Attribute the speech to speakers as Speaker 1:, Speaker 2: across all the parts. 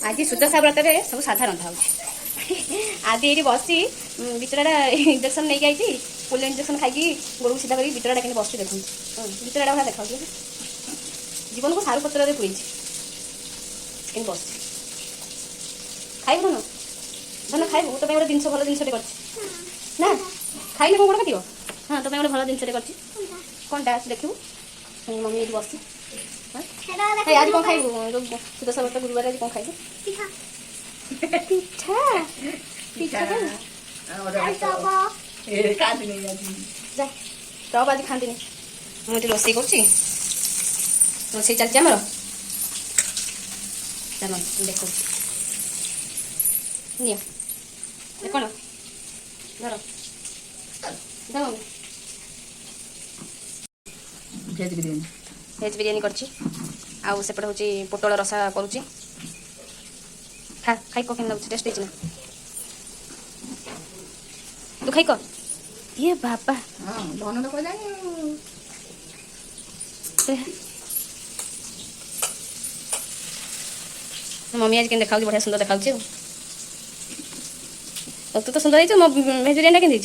Speaker 1: आज सुदशा व्रत में सब साधा रंधा हो आदि ये बसी बिचराटा इंजेक्शन नहीं आई पोलियो इंजेक्शन खाई गोड़ को सीधा कर बिचराटा के बस देखुँ बिचराटा भाई देखा जीवन को सारू पत्र पुरी बस खाइबु धन धन खाइबु तो गोटे जिन भल जिनटे कर ना खाइले कौन गोड़ काट हाँ तो गोटे भल जिनटे कर कौनटा देखू मम्मी ये बस आज कौन खाइबु सुदशा व्रत गुरुवार आज कौन खाइबु पिठा पिठा टप आज खाती मुझे रोसे कर रोसे चलती आमर चल देख कौन धर
Speaker 2: भेज बिरियानी
Speaker 1: भेज बिरियानी करछि आउ सेपटे होची पोटल रसा करूची खा खाई को केन टेस्ट है ना तू खाई को ये बाबा
Speaker 2: हां धन को जानी
Speaker 1: मम्मी आज के देखा बढ़िया सुंदर देखा तू तो सुंदर है मो भेज बिरियानी के दी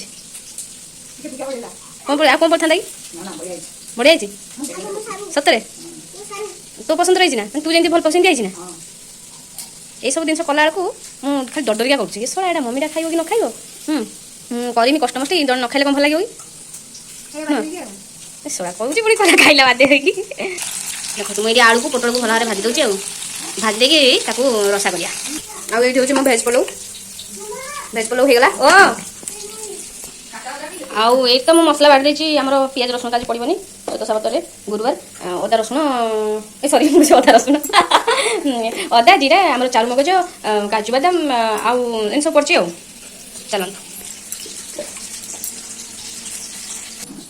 Speaker 1: कौन पड़ा कौन पड़ता बढ़िया है सतरे तो पसंद रही ना तू जमी भल पसंद आई ना ये सब जिन कला मुझे खाली डरिया कर सड़ा यहाँ मम्मीटा खाइब कि न खाइब करमी कष्ट मस्त जन न खाइले कौन भल लगे सड़ा कौच पुणी कला खाइला बाध्य होगी देख मुझे आलू को पोटल को भल भाव भाजी दूसरी भाजी देकी रसा करिया आईटी हूँ मो भेज पलौ होगला ओ आउ ये तो मसला बाड़ी देती आम पियाज रसुण आज पड़ोनी सुदशा व्रत गुरुवार अदा रसुण ए सरी मुझे अदा रसुण अदा जीरा आम चारू मगज काजू बादाम आउ इन सब पड़ी चलत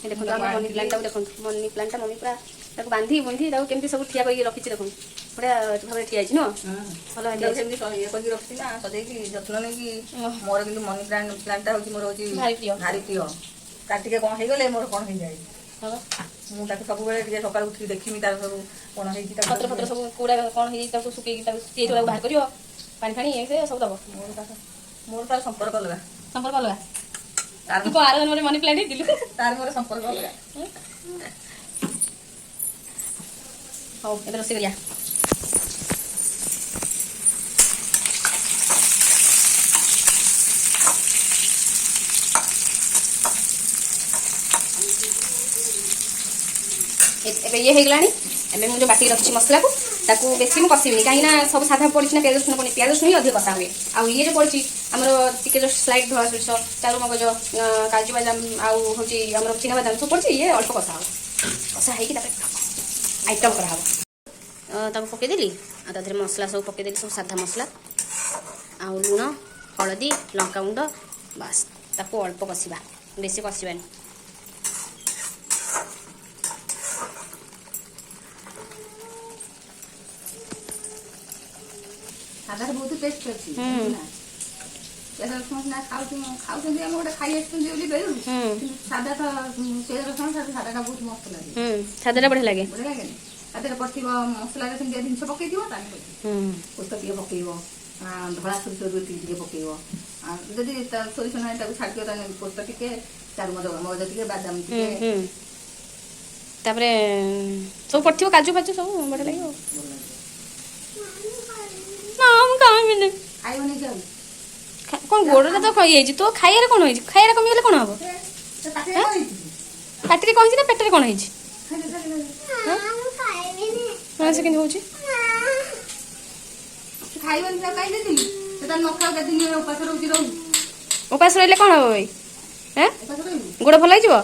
Speaker 1: देखो मनी प्लांट देखो मनी प्लांट मम्मी पूरा बांधी बुंधी केमती सब ठिया कर रखी देखो बढ़िया भाव ठिया भल
Speaker 2: रखी ना सदैकी जत्न नहीं मोर कि मनी प्लांटा हूँ मोर भारी प्रिय काटिके कौन हो गले मोर कौन हो जाए मुझे सब सकाल उठी देखी तार सब कौन
Speaker 1: पत्र पत्र सब कूड़ा कौन हो सुखी बाहर कर पानी फाणी ये सब दब
Speaker 2: मोर तार संपर्क अलग
Speaker 1: आर जन्म मनी प्लांट दिलु
Speaker 2: तार मोर संपर्क अलग
Speaker 1: हौ ए रोसे करिया ये होगलानी एबे मुझे बाटी रखी मसला को ताकू बेसी मु कसिबनी कहीं सब साधा पड़ी ना प्याज रसुण पड़े प्याज रसुण ही अधिक कसा हुए आउ ये जो पड़ी आमर टिके जो स्लाइड धला सोरिष चारू मगज काजू बादाम आउ हूँ आम चिना बादाम सब पड़ी ये अल्प कसा हम कसा है आइटम कराब पकईदेली आधे मसला सब पकईदेली सब साधा मसला आउ लुण हलदी लंका गुंड बास ताकू अल्प कषा बेसी कषानी
Speaker 2: सादा बहुत टेस्ट अच्छी पियाज रसुण सीना खाऊँ गोटे खाई सादा तो पियाज रसुण सादा बहुत मस्त लगे
Speaker 1: सादा बढ़िया लगे
Speaker 2: बढ़िया लगे तादेह पड़े मसला जिन पकई पोस्त टे पकईब धला सोरिष टे पकईब जदि सोरिष ना छाड़ पोस्त टे चारू मगज टे बादाम टे
Speaker 1: सब पड़ो काजू फाजू सब बढ़िया लगे कौन गोड़ तो खाई तो खाइबार कौन खाइबार कमीगले कौन हम पाटे कौन ना पेटे कौन से कि उपास रही कौन हम भाई गोड़ भल हो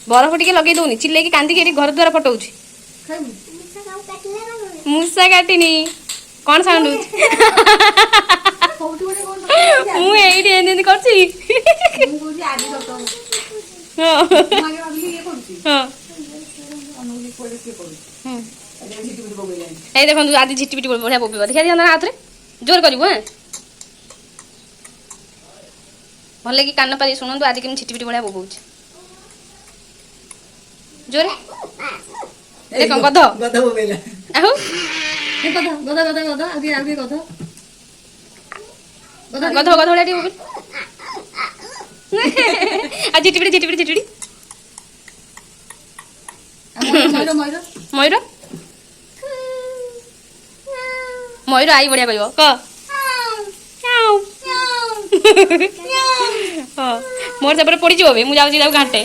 Speaker 1: बरफ टे लगे दौनी चिल्ले कांदी घर द्वारा फटाऊँ मूसा काटिनी कौन साउंड मुझे देखो आदि झिटिपिटी बढ़िया बोब देखा दिया हाथ में जोर कर भल कि कान पारी शुणु आज कमी झिटिपिटी बढ़िया बोबौ जोर देख गध
Speaker 2: गध बोबेला
Speaker 1: आहू
Speaker 2: गध गध गध गध आगे आगे गध
Speaker 1: ଗଧ ଗଧ ଭଳିଆ ଟିକେ ବୋବେଇ ଆଉ ଝିଟିପିଟି ଝିଟିପିଟି ଝିଟିପିଟି
Speaker 2: ମୟୂର ମୟୂର
Speaker 1: ମୟୂର ମୟୂର ଆଇ ବଢିଆ କହିବ କ ହଁ ମୋର ସେପଟେ ପଡିଯିବ ଏବେ ମୁଁ ଯାଉଛି ତାକୁ ଘାଣ୍ଟେ